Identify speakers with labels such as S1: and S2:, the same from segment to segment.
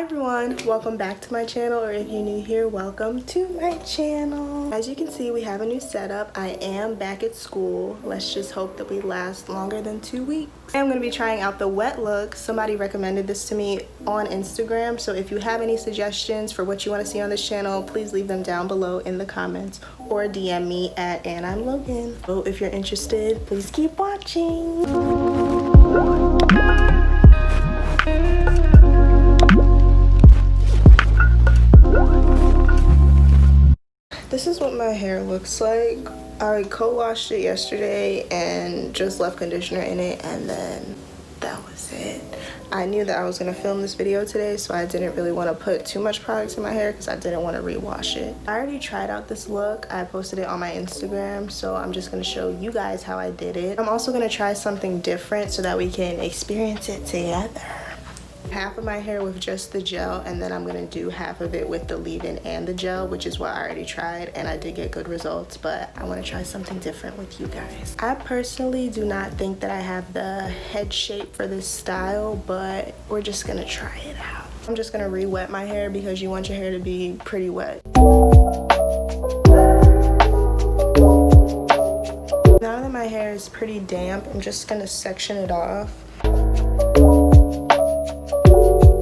S1: Hi everyone, welcome back to my channel, or if you're new here, welcome to my channel. As you can see, we have a new setup. I am back at school. Let's just hope that we last longer than 2 weeks. I'm going to be trying out the wet look. Somebody recommended this to me on Instagram, so if you have any suggestions for what you want to see on this channel, please leave them down below in the comments or DM me at @AndI'mLogan. So if you're interested, please keep watching. This is what my hair looks like. I co-washed it yesterday and just left conditioner in it, and then that was it. I knew that I was gonna film this video today, so I didn't really want to put too much product in my hair because I didn't want to rewash it. I already tried out this look. I posted it on my Instagram, so I'm just gonna show you guys how I did it. I'm also gonna try something different so that we can experience it together. Half of my hair with just the gel, and then I'm gonna do half of it with the leave-in and the gel, which is what I already tried, and I did get good results, but I want to try something different with you guys. I personally do not think that I have the head shape for this style, but we're just gonna try it out. I'm just gonna re-wet my hair because you want your hair to be pretty wet. Now that my hair is pretty damp, I'm just gonna section it off.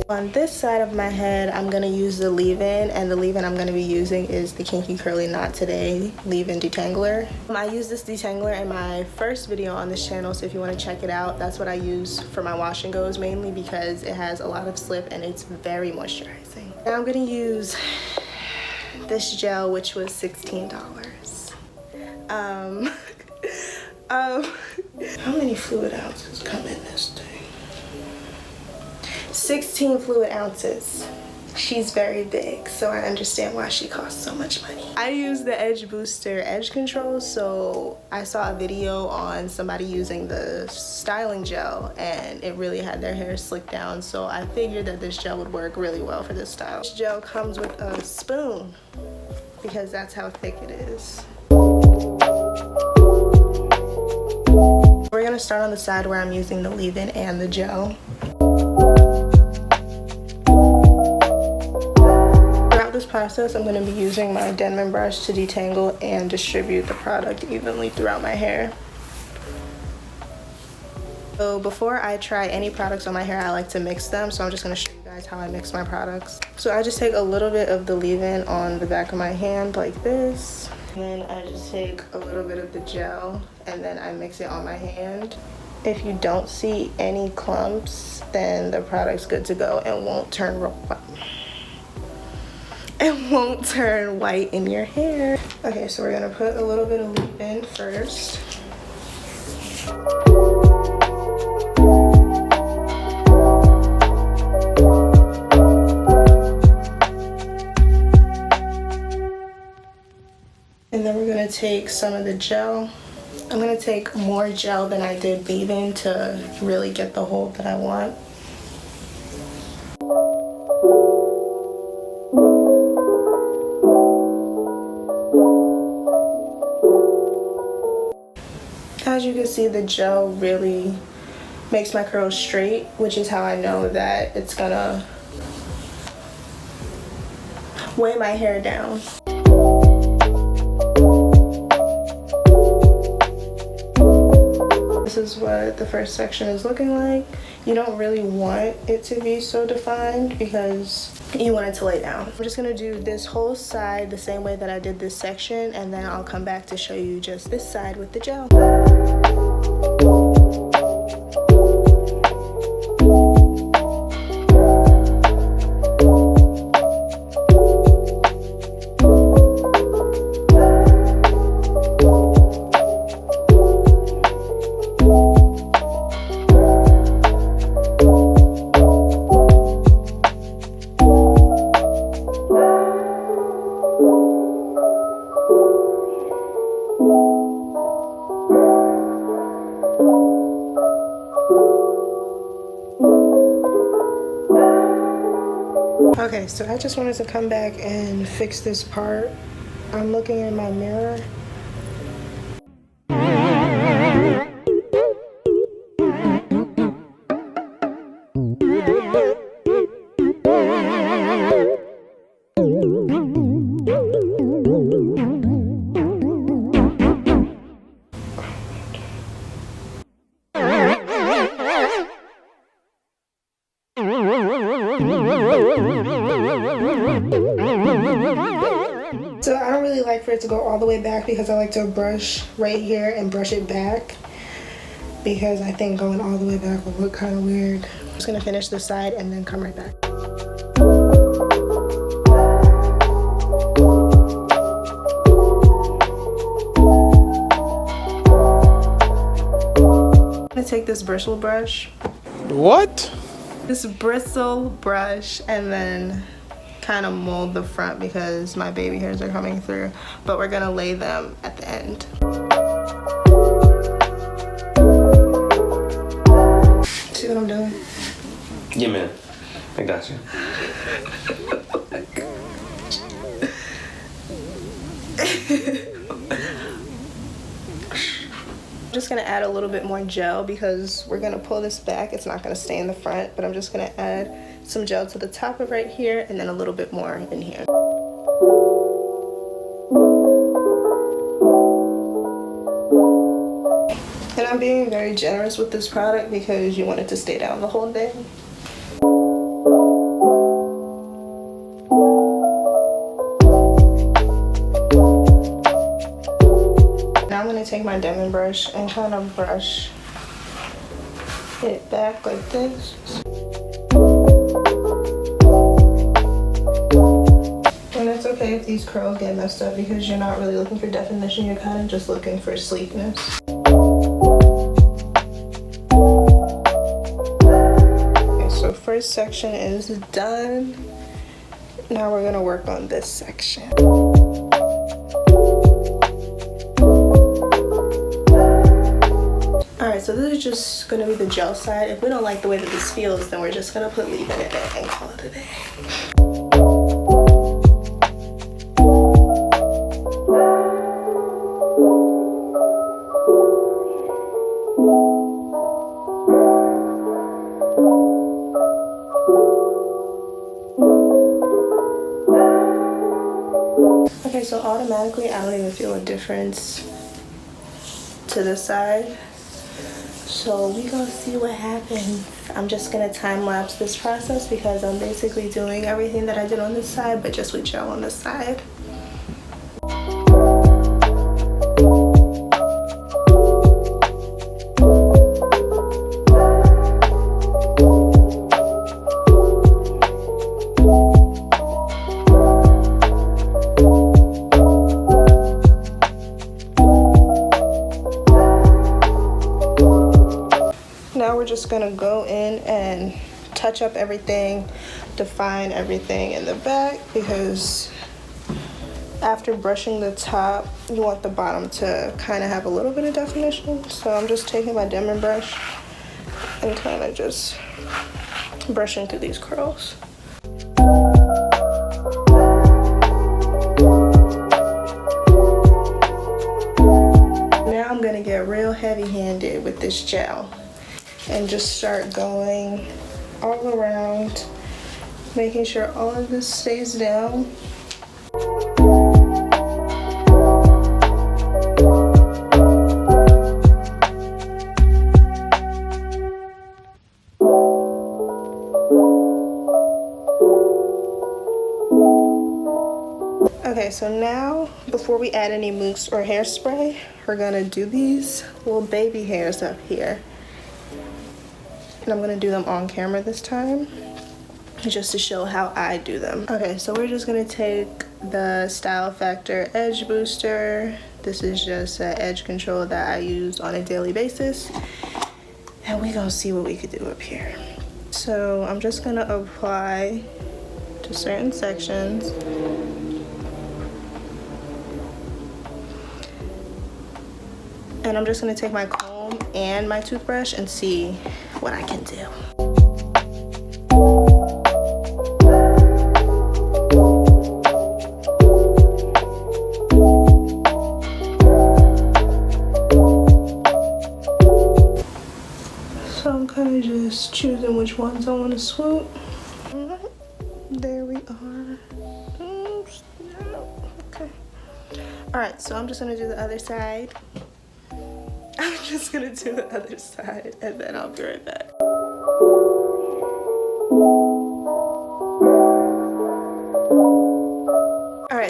S1: On this side of my head, I'm going to use the leave-in, and the leave-in I'm going to be using is the Kinky Curly Knot Today leave-in detangler. I used this detangler in my first video on this channel, so if you want to check it out, that's what I use for my wash and goes, mainly because it has a lot of slip and it's very moisturizing. Now I'm going to use this gel, which was $16. How many fluid ounces come in this thing? 16 fluid ounces. She's very big, so I understand why she costs so much money. I use the Edge Booster Edge Control, so I saw a video on somebody using the styling gel and it really had their hair slicked down, so I figured that this gel would work really well for this style. This gel comes with a spoon because that's how thick it is. We're gonna start on the side where I'm using the leave-in and the gel. This process, I'm going to be using my Denman brush to detangle and distribute the product evenly throughout my hair. So before I try any products on my hair, I like to mix them, so I'm just going to show you guys how I mix my products. So I just take a little bit of the leave-in on the back of my hand like this, and then I just take a little bit of the gel and then I mix it on my hand. If you don't see any clumps, then the product's good to go and won't turn white in your hair. Okay, so we're gonna put a little bit of leave-in first. And then we're gonna take some of the gel. I'm gonna take more gel than I did leave-in to really get the hold that I want. As you can see, the gel really makes my curls straight, which is how I know that it's gonna weigh my hair down. This is what the first section is looking like. You don't really want it to be so defined because you want it to lay down. I'm just gonna do this whole side the same way that I did this section, and then I'll come back to show you just this side with the gel. Okay, so I just wanted to come back and fix this part. I'm looking in my mirror. So I don't really like for it to go all the way back because I like to brush right here and brush it back, because I think going all the way back will look kind of weird. I'm just gonna finish this side and then come right back. I'm gonna take this bristle brush.
S2: What?
S1: This bristle brush and then kind of mold the front because my baby hairs are coming through, but we're gonna lay them at the end. See what I'm doing?
S3: Yeah, man. I got you.
S1: I'm just gonna add a little bit more gel because we're gonna pull this back. It's not gonna stay in the front, but I'm just gonna add some gel to the top of right here and then a little bit more in here. And I'm being very generous with this product because you want it to stay down the whole day. Now I'm going to take my diamond brush and kind of brush it back like this. And it's okay if these curls get messed up because you're not really looking for definition, you're kind of just looking for sleekness. So first section is done. Now we're gonna work on this section. Alright, so this is just gonna be the gel side. If we don't like the way that this feels, then we're just gonna put leave-in in it and call it a day. Okay, so automatically I don't even feel a difference to the side. So we gonna see what happens. I'm just gonna time lapse this process because I'm basically doing everything that I did on this side, but just with gel on this side. Now we're just gonna go in and touch up everything, define everything in the back, because after brushing the top, you want the bottom to kind of have a little bit of definition. So I'm just taking my diamond brush and kind of just brushing through these curls. Now I'm gonna get real heavy-handed with this gel and just start going all around, making sure all of this stays down. Okay, so now before we add any mousse or hairspray, we're gonna do these little baby hairs up here. And I'm gonna do them on camera this time, just to show how I do them. Okay, so we're just gonna take the Style Factor Edge Booster. This is just an edge control that I use on a daily basis. And we gonna see what we could do up here. So I'm just gonna apply to certain sections. And I'm just gonna take my comb and my toothbrush and see what I can do. So I'm kind of just choosing which ones I want to swoop. There we are. Oops. Okay. All right, so I'm just gonna do the other side. I'm just gonna do the other side and then I'll be right back.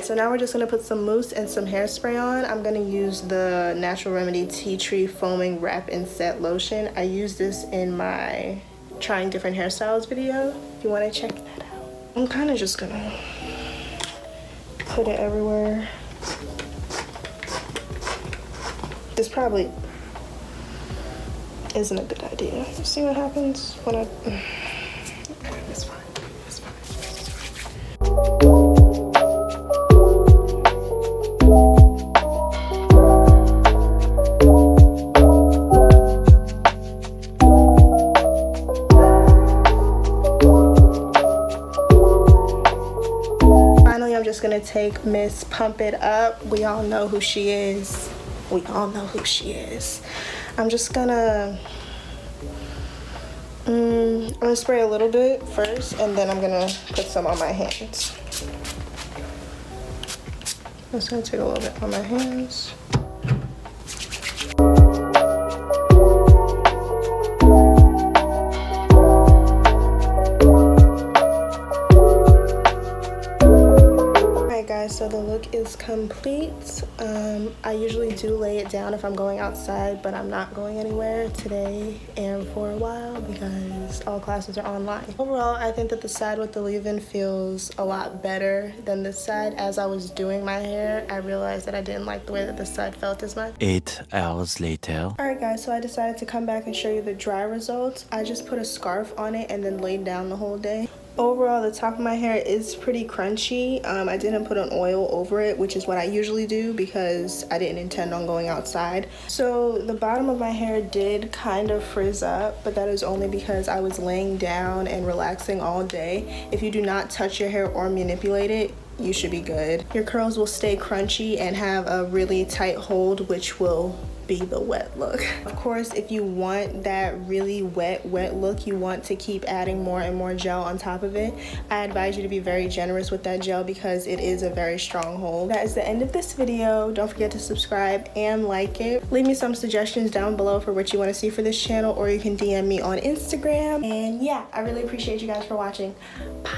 S1: Alright, so now we're just going to put some mousse and some hairspray on. I'm going to use the Natural Remedy Tea Tree Foaming Wrap and Set Lotion. I use this in my trying different hairstyles video, if you want to check that out. I'm kind of just going to put it everywhere. This probably isn't a good idea. See what happens when I... It's fine. It's fine. It's fine. I'm just gonna take Miss Pump It Up. We all know who she is. We all know who she is. I'm just gonna I'm gonna spray a little bit first, and then I'm gonna put some on my hands. I'm just gonna take a little bit on my hands. So the look is complete. I usually do lay it down if I'm going outside, but I'm not going anywhere today and for a while because all classes are online. Overall, I think that the side with the leave-in feels a lot better than this side. As I was doing my hair, I realized that I didn't like the way that this side felt as much.
S2: 8 hours later.
S1: Alright guys, so I decided to come back and show you the dry results. I just put a scarf on it and then laid down the whole day. Overall, the top of my hair is pretty crunchy. I didn't put an oil over it, which is what I usually do because I didn't intend on going outside. So the bottom of my hair did kind of frizz up, but that is only because I was laying down and relaxing all day. If you do not touch your hair or manipulate it, you should be good. Your curls will stay crunchy and have a really tight hold, which will be the wet look. Of course, if you want that really wet look, you want to keep adding more and more gel on top of it. I advise you to be very generous with that gel because it is a very strong hold. That is the end of this video. Don't forget to subscribe and like it. Leave me some suggestions down below for what you want to see for this channel, or you can DM me on Instagram. And yeah, I really appreciate you guys for watching. Bye.